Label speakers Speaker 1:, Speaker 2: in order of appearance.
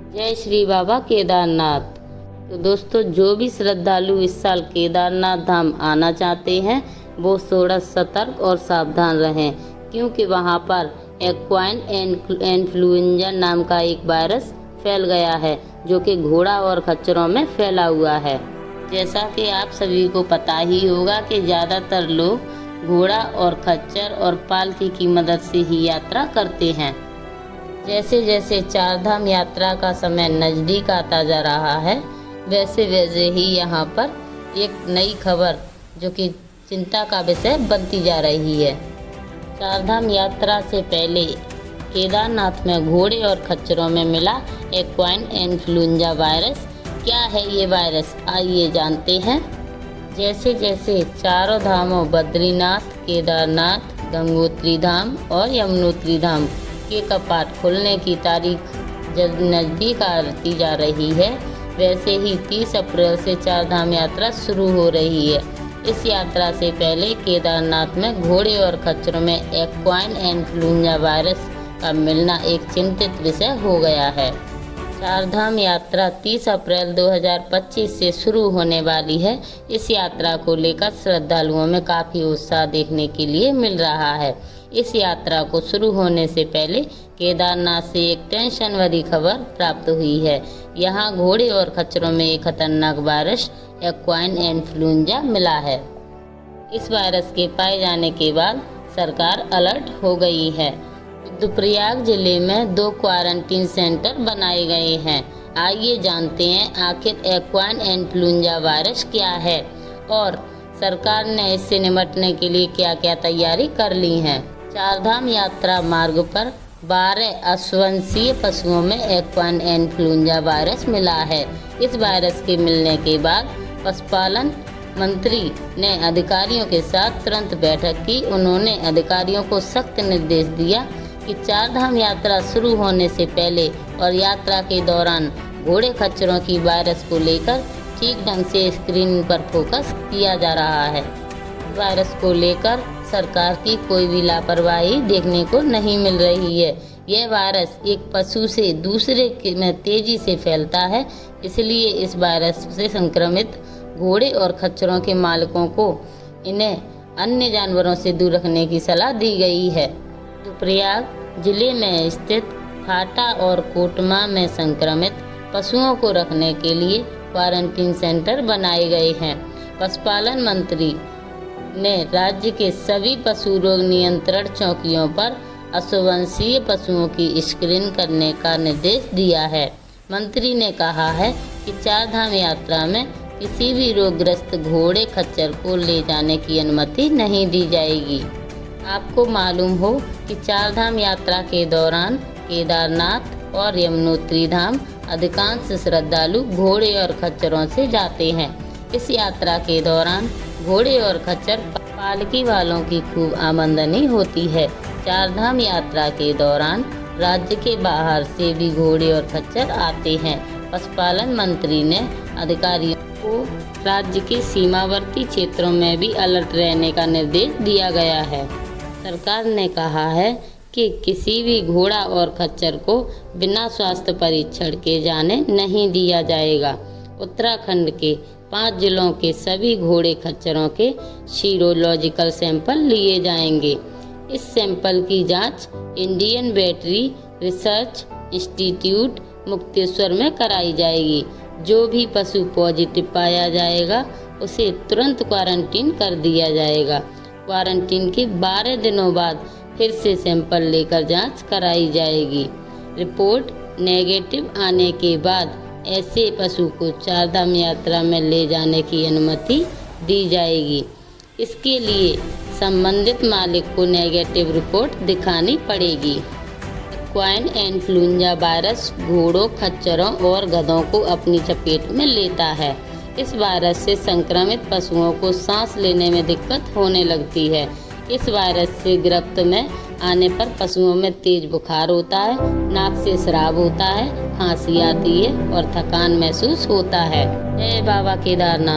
Speaker 1: जय श्री बाबा केदारनाथ। तो दोस्तों, जो भी श्रद्धालु इस साल केदारनाथ धाम आना चाहते हैं वो थोड़ा सतर्क और सावधान रहें, क्योंकि वहां पर एक्वाइन इन्फ्लुएंजा नाम का एक वायरस फैल गया है, जो कि घोड़ा और खच्चरों में फैला हुआ है। जैसा कि आप सभी को पता ही होगा कि ज़्यादातर लोग घोड़ा और खच्चर और पालकी की मदद से ही यात्रा करते हैं। जैसे जैसे चारधाम यात्रा का समय नज़दीक आता जा रहा है, वैसे वैसे ही यहाँ पर एक नई खबर जो कि चिंता का विषय बनती जा रही है। चारधाम यात्रा से पहले केदारनाथ में घोड़े और खच्चरों में मिला एक्वाइन इन्फ्लुएंजा वायरस। क्या है ये वायरस, आइए जानते हैं। जैसे जैसे चारों धामों बद्रीनाथ, केदारनाथ, गंगोत्री धाम और यमुनोत्री धाम के कपाट खुलने की तारीख जब नज़दीक आती जा रही है, वैसे ही 30 अप्रैल से चारधाम यात्रा शुरू हो रही है। इस यात्रा से पहले केदारनाथ में घोड़े और खच्चरों में एक्वाइन इन्फ्लुएंजा वायरस का मिलना एक चिंतित विषय हो गया है। चारधाम यात्रा 30 अप्रैल 2025 से शुरू होने वाली है। इस यात्रा को लेकर श्रद्धालुओं में काफ़ी उत्साह देखने के लिए मिल रहा है। इस यात्रा को शुरू होने से पहले केदारनाथ से एक टेंशन भरी खबर प्राप्त हुई है। यहाँ घोड़े और खच्चरों में एक खतरनाक वायरस एक्वाइन इन्फ्लुएंजा मिला है। इस वायरस के पाए जाने के बाद सरकार अलर्ट हो गई है। रुद्रप्रयाग जिले में 2 क्वारंटीन सेंटर बनाए गए हैं। आइए जानते हैं आखिर एक्वाइन इन्फ्लुएंजा वायरस क्या है और सरकार ने इससे निपटने के लिए क्या क्या तैयारी कर ली है। चारधाम यात्रा मार्ग पर 12 अश्वंसीय पशुओं में एक्वाइन इन्फ्लुएंजा वायरस मिला है। इस वायरस के मिलने के बाद पशुपालन मंत्री ने अधिकारियों के साथ तुरंत बैठक की। उन्होंने अधिकारियों को सख्त निर्देश दिया कि चारधाम यात्रा शुरू होने से पहले और यात्रा के दौरान घोड़े खच्चरों की वायरस को लेकर ठीक ढंग से स्क्रीनिंग पर फोकस किया जा रहा है। वायरस को लेकर सरकार की कोई भी लापरवाही देखने को नहीं मिल रही है। यह वायरस एक पशु से दूसरे में तेजी से फैलता है, इसलिए इस वायरस से संक्रमित घोड़े और खच्चरों के मालिकों को इन्हें अन्य जानवरों से दूर रखने की सलाह दी गई है। रुद्रप्रयाग जिले में स्थित फाटा और कोटमा में संक्रमित पशुओं को रखने के लिए क्वारंटीन सेंटर बनाए गए हैं। पशुपालन मंत्री ने राज्य के सभी पशु रोग नियंत्रण चौकियों पर अश्वंसीय पशुओं की स्क्रीनिंग करने का निर्देश दिया है। मंत्री ने कहा है कि चारधाम यात्रा में किसी भी रोगग्रस्त घोड़े खच्चर को ले जाने की अनुमति नहीं दी जाएगी। आपको मालूम हो कि चारधाम यात्रा के दौरान केदारनाथ और यमुनोत्री धाम अधिकांश श्रद्धालु घोड़े और खच्चरों से जाते हैं। इस यात्रा के दौरान घोड़े और खच्चर पालकी वालों की खूब आमदनी होती है। चारधाम यात्रा के दौरान राज्य के बाहर से भी घोड़े और खच्चर आते हैं। पशुपालन मंत्री ने अधिकारियों को राज्य के सीमावर्ती क्षेत्रों में भी अलर्ट रहने का निर्देश दिया गया है। सरकार ने कहा है कि किसी भी घोड़ा और खच्चर को बिना स्वास्थ्य परीक्षण के जाने नहीं दिया जाएगा। उत्तराखंड के 5 जिलों के सभी घोड़े खच्चरों के सीरोलॉजिकल सैंपल लिए जाएंगे। इस सैंपल की जांच इंडियन वेटरी रिसर्च इंस्टीट्यूट मुक्तेश्वर में कराई जाएगी। जो भी पशु पॉजिटिव पाया जाएगा उसे तुरंत क्वारंटीन कर दिया जाएगा। क्वारंटीन के 12 दिनों बाद फिर से सैंपल लेकर जांच कराई जाएगी। रिपोर्ट नेगेटिव आने के बाद ऐसे पशु को चारधाम यात्रा में ले जाने की अनुमति दी जाएगी। इसके लिए संबंधित मालिक को नेगेटिव रिपोर्ट दिखानी पड़ेगी। एक्वाइन इन्फ्लुएंजा वायरस घोड़ों, खच्चरों और गधों को अपनी चपेट में लेता है। इस वायरस से संक्रमित पशुओं को सांस लेने में दिक्कत होने लगती है। इस वायरस से गिरफ्त में आने पर पशुओं में तेज बुखार होता है, नाक से स्राव होता है, खांसी आती है और थकान महसूस होता है। जय बाबा केदारनाथ।